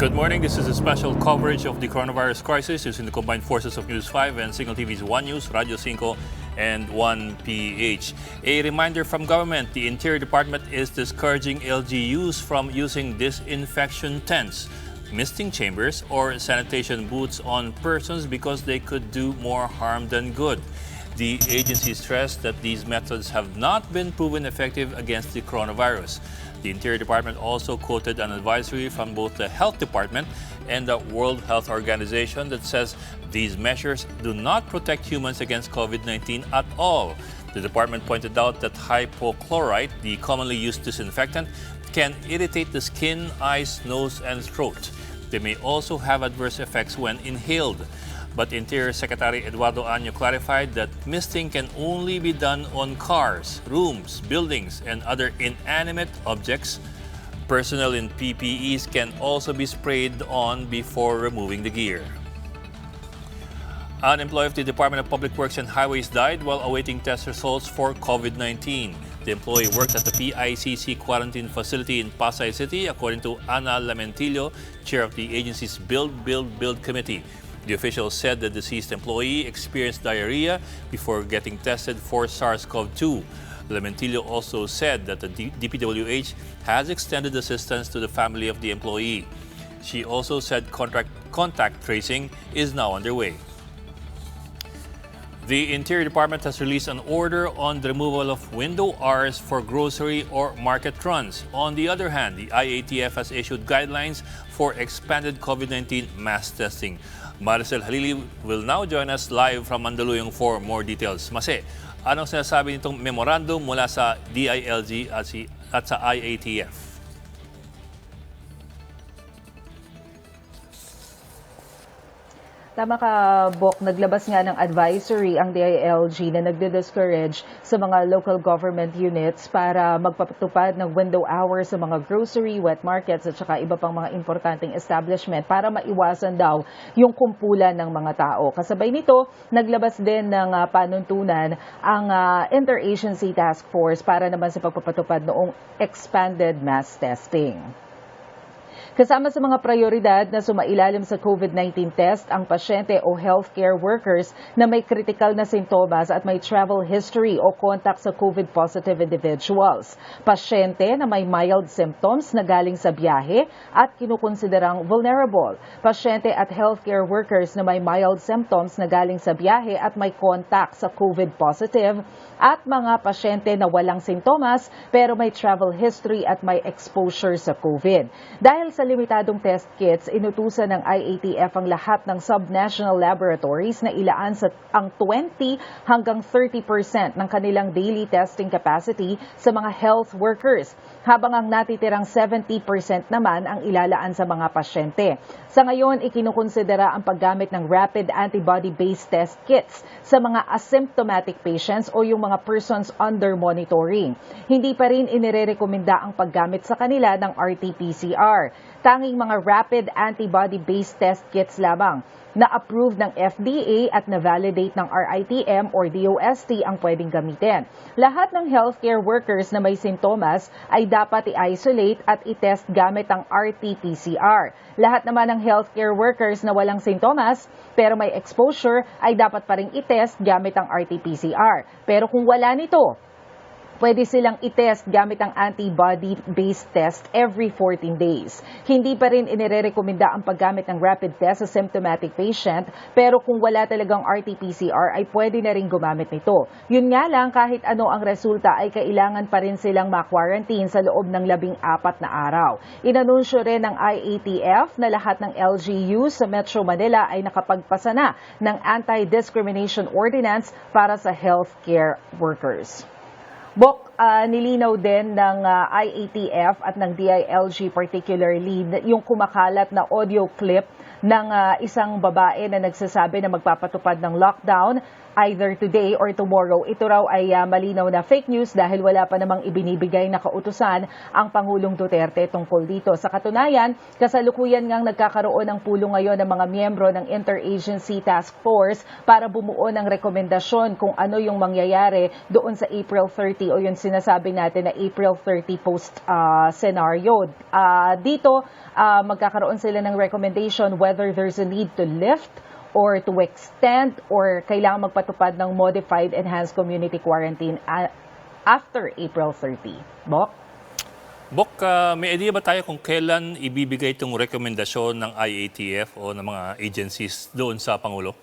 Good morning. This is a special coverage of the coronavirus crisis using the combined forces of News 5 and Signal TV's 1 News, Radio 5, and 1PH. A reminder from government, the Interior Department is discouraging LGUs from using disinfection tents, misting chambers, or sanitation booths on persons because they could do more harm than good. The agency stressed that these methods have not been proven effective against the coronavirus. The Interior Department also quoted an advisory from both the Health Department and the World Health Organization that says these measures do not protect humans against COVID-19 at all. The department pointed out that hypochlorite, the commonly used disinfectant, can irritate the skin, eyes, nose, and throat. They may also have adverse effects when inhaled. But Interior Secretary Eduardo Año clarified that misting can only be done on cars, rooms, buildings, and other inanimate objects. Personnel in PPEs can also be sprayed on before removing the gear. An employee of the Department of Public Works and Highways died while awaiting test results for COVID-19. The employee worked at the PICC quarantine facility in Pasay City, according to Ana Lamentillo, chair of the agency's Build Committee. The official said the deceased employee experienced diarrhea before getting tested for SARS-CoV-2. Lamentillo also said that the DPWH has extended assistance to the family of the employee. She also said contact tracing is now underway. The Interior Department has released an order on the removal of window hours for grocery or market runs. On the other hand, the IATF has issued guidelines for expanded COVID-19 mass testing. Maricel Halili will now join us live from Mandaluyong for more details. Mase, anong sinasabi nitong memorandum mula sa DILG at sa IATF? Tama ka, Bok. Naglabas nga ng advisory ang DILG na nagdi-discourage sa mga local government units para magpapatupad ng window hours sa mga grocery, wet markets at saka iba pang mga importanteng establishment para maiwasan daw yung kumpulan ng mga tao. Kasabay nito, naglabas din ng panuntunan ang Interagency Task Force para naman sa pagpapatupad noong expanded mass testing. Kasama sa mga prioridad na sumailalim sa COVID-19 test ang pasyente o healthcare workers na may critical na sintomas at may travel history o contact sa COVID-positive individuals. Pasyente na may mild symptoms na galing sa biyahe at kinukonsiderang vulnerable. Pasyente at healthcare workers na may mild symptoms na galing sa biyahe at may contact sa COVID-positive at mga pasyente na walang sintomas pero may travel history at may exposure sa COVID. Dahil sa limitadong test kits, inutusan ng IATF ang lahat ng subnational laboratories na ilaan sa ang 20 hanggang 30% ng kanilang daily testing capacity sa mga health workers, habang ang natitirang 70% naman ang ilalaan sa mga pasyente. Sa ngayon, ikinukonsidera ang paggamit ng rapid antibody-based test kits sa mga asymptomatic patients o yung mga persons under monitoring. Hindi pa rin inirerekomenda ang paggamit sa kanila ng RT-PCR. Tanging mga rapid antibody-based test kits lamang na approved ng FDA at na-validate ng RITM or DOST ang pwedeng gamitin. Lahat ng healthcare workers na may sintomas ay dapat i-isolate at i-test gamit ang RT-PCR. Lahat naman ng healthcare workers na walang sintomas pero may exposure ay dapat pa rin i-test gamit ang RT-PCR. Pero kung wala nito, pwede silang i-test gamit ang antibody-based test every 14 days. Hindi pa rin inirekomenda ang paggamit ng rapid test sa symptomatic patient, pero kung wala talagang RT-PCR ay pwede na rin gumamit nito. Yun nga lang, kahit ano ang resulta ay kailangan pa rin silang ma-quarantine sa loob ng 14 na araw. Inanunsyo rin ng IATF na lahat ng LGUs sa Metro Manila ay nakapagpasa na ng Anti-Discrimination Ordinance para sa healthcare workers. Bok, nilinaw din ng IATF at ng DILG particularly yung kumakalat na audio clip ng isang babae na nagsasabi na magpapatupad ng lockdown either today or tomorrow. Ito raw ay malinaw na fake news dahil wala pa namang ibinibigay na kautusan ang Pangulong Duterte tungkol dito. Sa katunayan, kasalukuyan ngang nagkakaroon ng pulong ngayon ng mga miyembro ng Interagency Task Force para bumuo ng rekomendasyon kung ano yung mangyayari doon sa April 30 o yung sinasabi natin na April 30 post scenario. Dito, magkakaroon sila ng recommendation whether there's a need to lift or to extend or kailangan magpatupad ng modified enhanced community quarantine after April 30. Bok? Bok, may idea ba tayo kung kailan ibibigay itong rekomendasyon ng IATF o ng mga agencies doon sa Pangulo?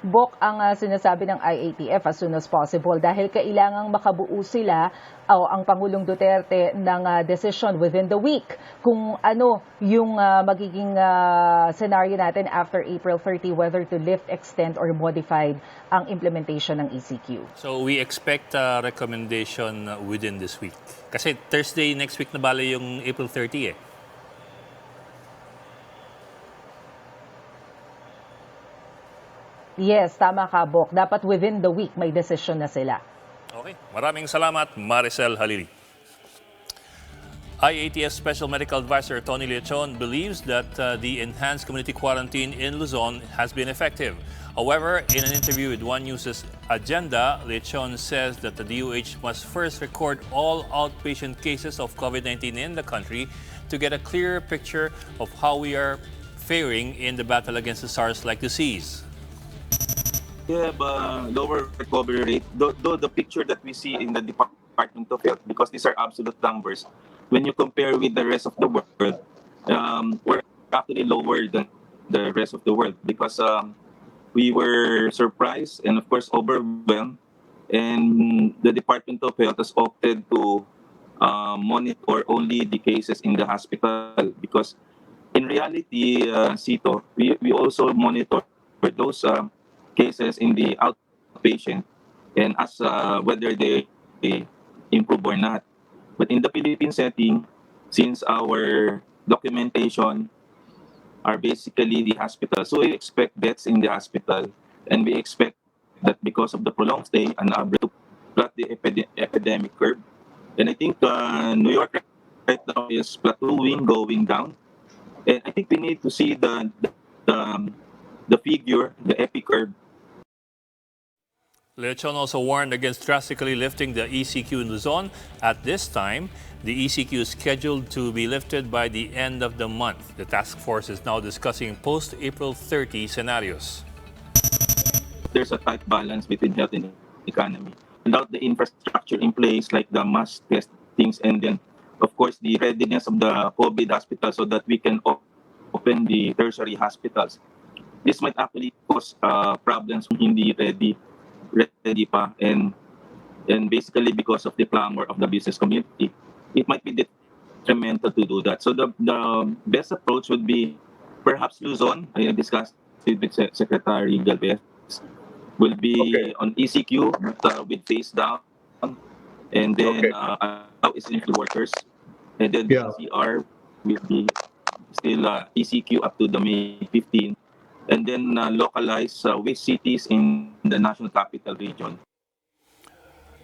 Bok ang sinasabi ng IATF as soon as possible dahil kailangang makabuo sila o ang Pangulong Duterte ng decision within the week kung ano yung magiging scenario natin after April 30, whether to lift, extend, or modified ang implementation ng ECQ. So we expect a recommendation within this week. Kasi Thursday next week na bale yung April 30 eh. Yes, tama ka, Bok. Dapat within the week may decision na sila. Okay. Maraming salamat, Maricel Halili. IATF Special Medical Advisor Tony Lechon believes that the enhanced community quarantine in Luzon has been effective. However, in an interview with One News's Agenda, Lechon says that the DOH must first record all outpatient cases of COVID-19 in the country to get a clearer picture of how we are faring in the battle against the SARS-like disease. We have a lower recovery rate, though the picture that we see in the Department of Health, because these are absolute numbers, when you compare with the rest of the world, we're actually lower than the rest of the world because we were surprised and of course overwhelmed, and the Department of Health has opted to monitor only the cases in the hospital because in reality, Sito, we also monitor those cases in the outpatient and as whether they improve or not. But in the Philippine setting, since our documentation are basically the hospital, so we expect deaths in the hospital and we expect that because of the prolonged stay, an average to plot the epidemic curve. And I think New York right now is plateauing, going down. And I think we need to see the figure, the epic curve. Lechon also warned against drastically lifting the ECQ in Luzon. At this time, the ECQ is scheduled to be lifted by the end of the month. The task force is now discussing post-April 30 scenarios. There's a tight balance between health and economy. Without the infrastructure in place, like the mass testings, and then, of course, the readiness of the COVID hospital so that we can open the tertiary hospitals. This might actually cause problems in the ready pa, and basically because of the clamor of the business community, it might be detrimental to do that. So the best approach would be perhaps Luzon, I discussed with Secretary Galvez, will be on ECQ with phase down, and then essential workers, and then PCR will be still ECQ up to the May 15. And then localize with cities in the national capital region.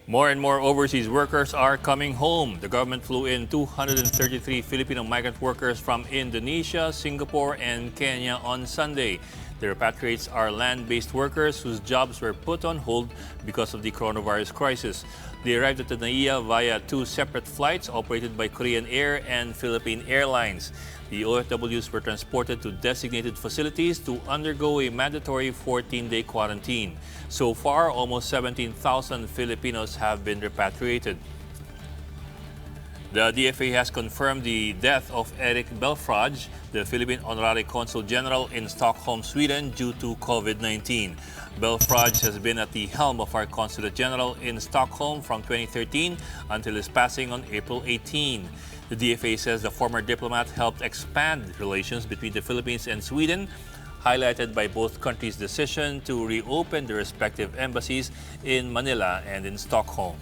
More and more overseas workers are coming home. The government flew in 233 Filipino migrant workers from Indonesia, Singapore, and Kenya on Sunday. The repatriates are land-based workers whose jobs were put on hold because of the coronavirus crisis. They arrived at the NAIA via two separate flights operated by Korean Air and Philippine Airlines. The OFWs were transported to designated facilities to undergo a mandatory 14-day quarantine. So far, almost 17,000 Filipinos have been repatriated. The DFA has confirmed the death of Eric Belfrage, the Philippine Honorary Consul General in Stockholm, Sweden, due to COVID-19. Belfrage has been at the helm of our Consulate General in Stockholm from 2013 until his passing on April 18. The DFA says the former diplomat helped expand relations between the Philippines and Sweden, highlighted by both countries' decision to reopen their respective embassies in Manila and in Stockholm.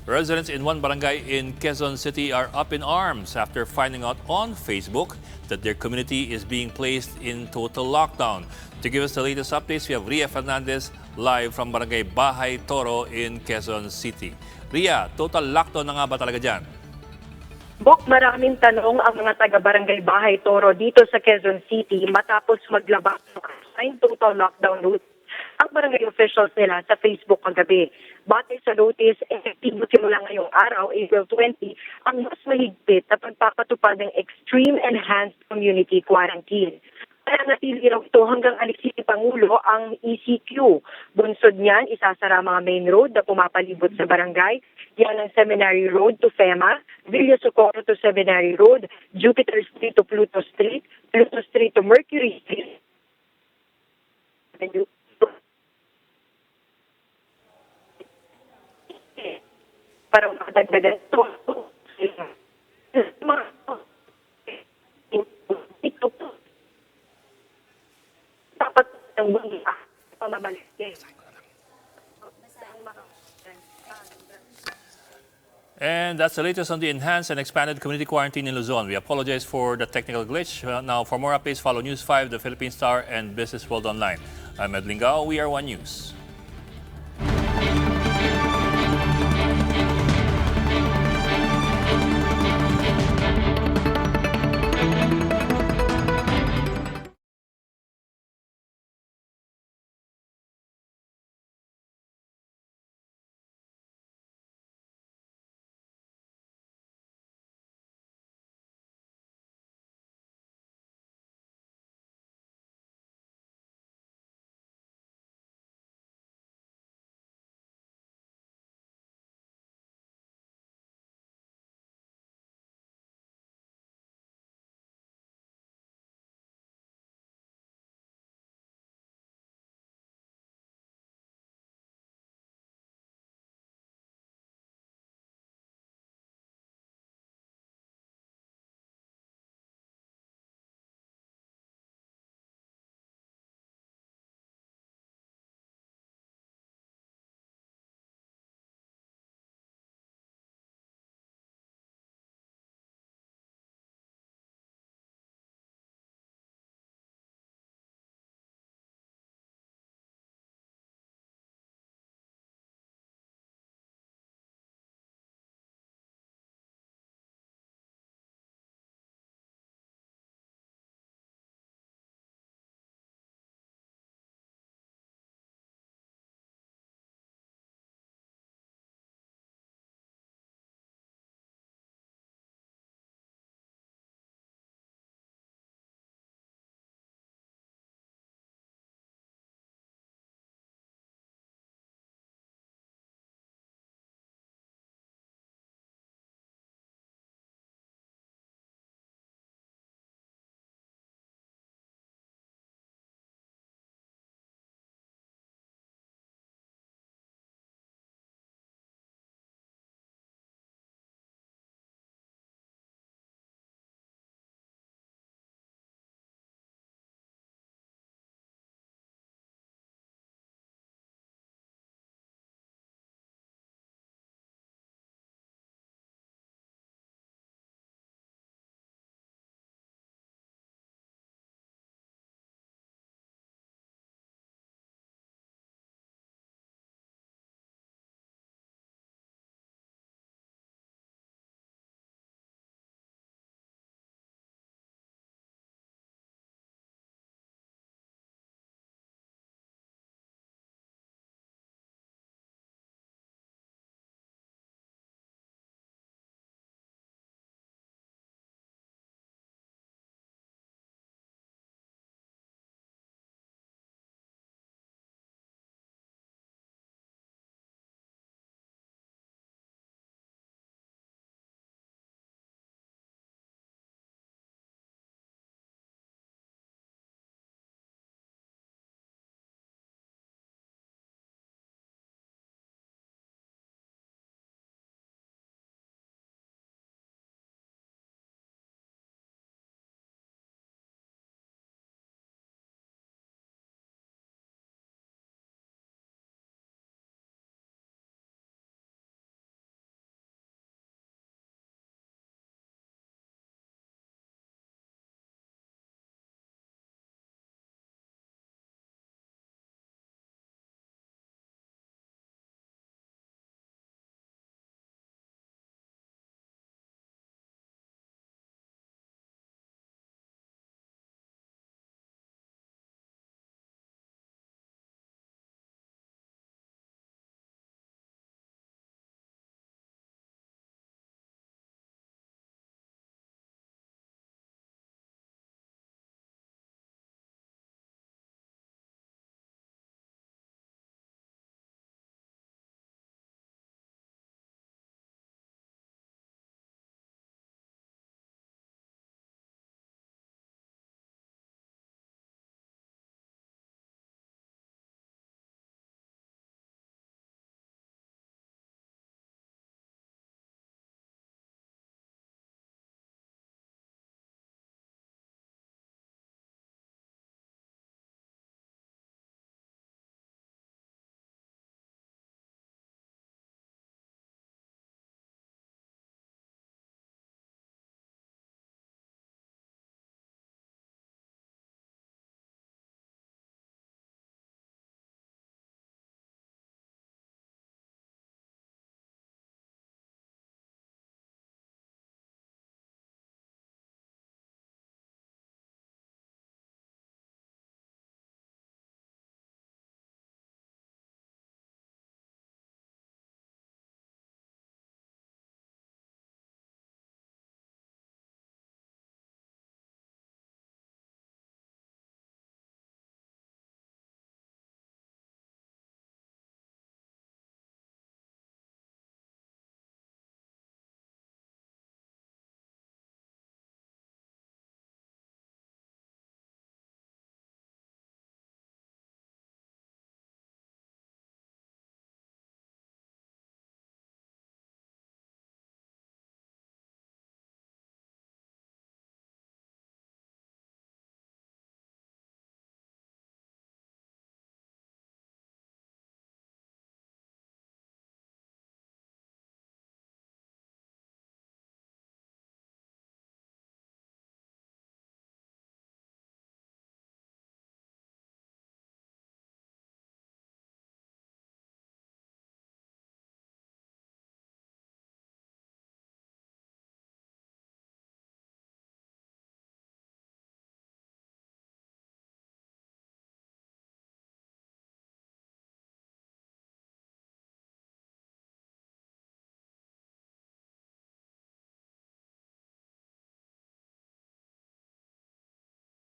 Residents in one barangay in Quezon City are up in arms after finding out on Facebook that their community is being placed in total lockdown. To give us the latest updates, we have Ria Fernandez live from Barangay Bahay Toro in Quezon City. Ria, total lockdown na nga ba talaga dyan? Bok, maraming tanong ang mga taga-Barangay Bahay Toro dito sa Quezon City matapos maglabas ng assigned total lockdown notice ang barangay officials nila sa Facebook kagabi. Batay sa notice, epektibo simula ngayong araw, April 20, ang mas mahigpit na pagpapatupad ng extreme enhanced community quarantine. Kaya natili raw ito hanggang alisin ni Pangulo ang ECQ. Bunsod niyan, isasara mga main road na pumapalibot sa barangay. Yan ang Seminary Road to FEMA, Villa Socorro to Seminary Road, Jupiter Street to Pluto Street to Mercury Street, para makadagdagan ito. Dapat ng mga pamabalik. And that's the latest on the enhanced and expanded community quarantine in Luzon. We apologize for the technical glitch. Now, for more updates, follow News 5, the Philippine Star, and Business World Online. I'm Ed Lingao. We are One News.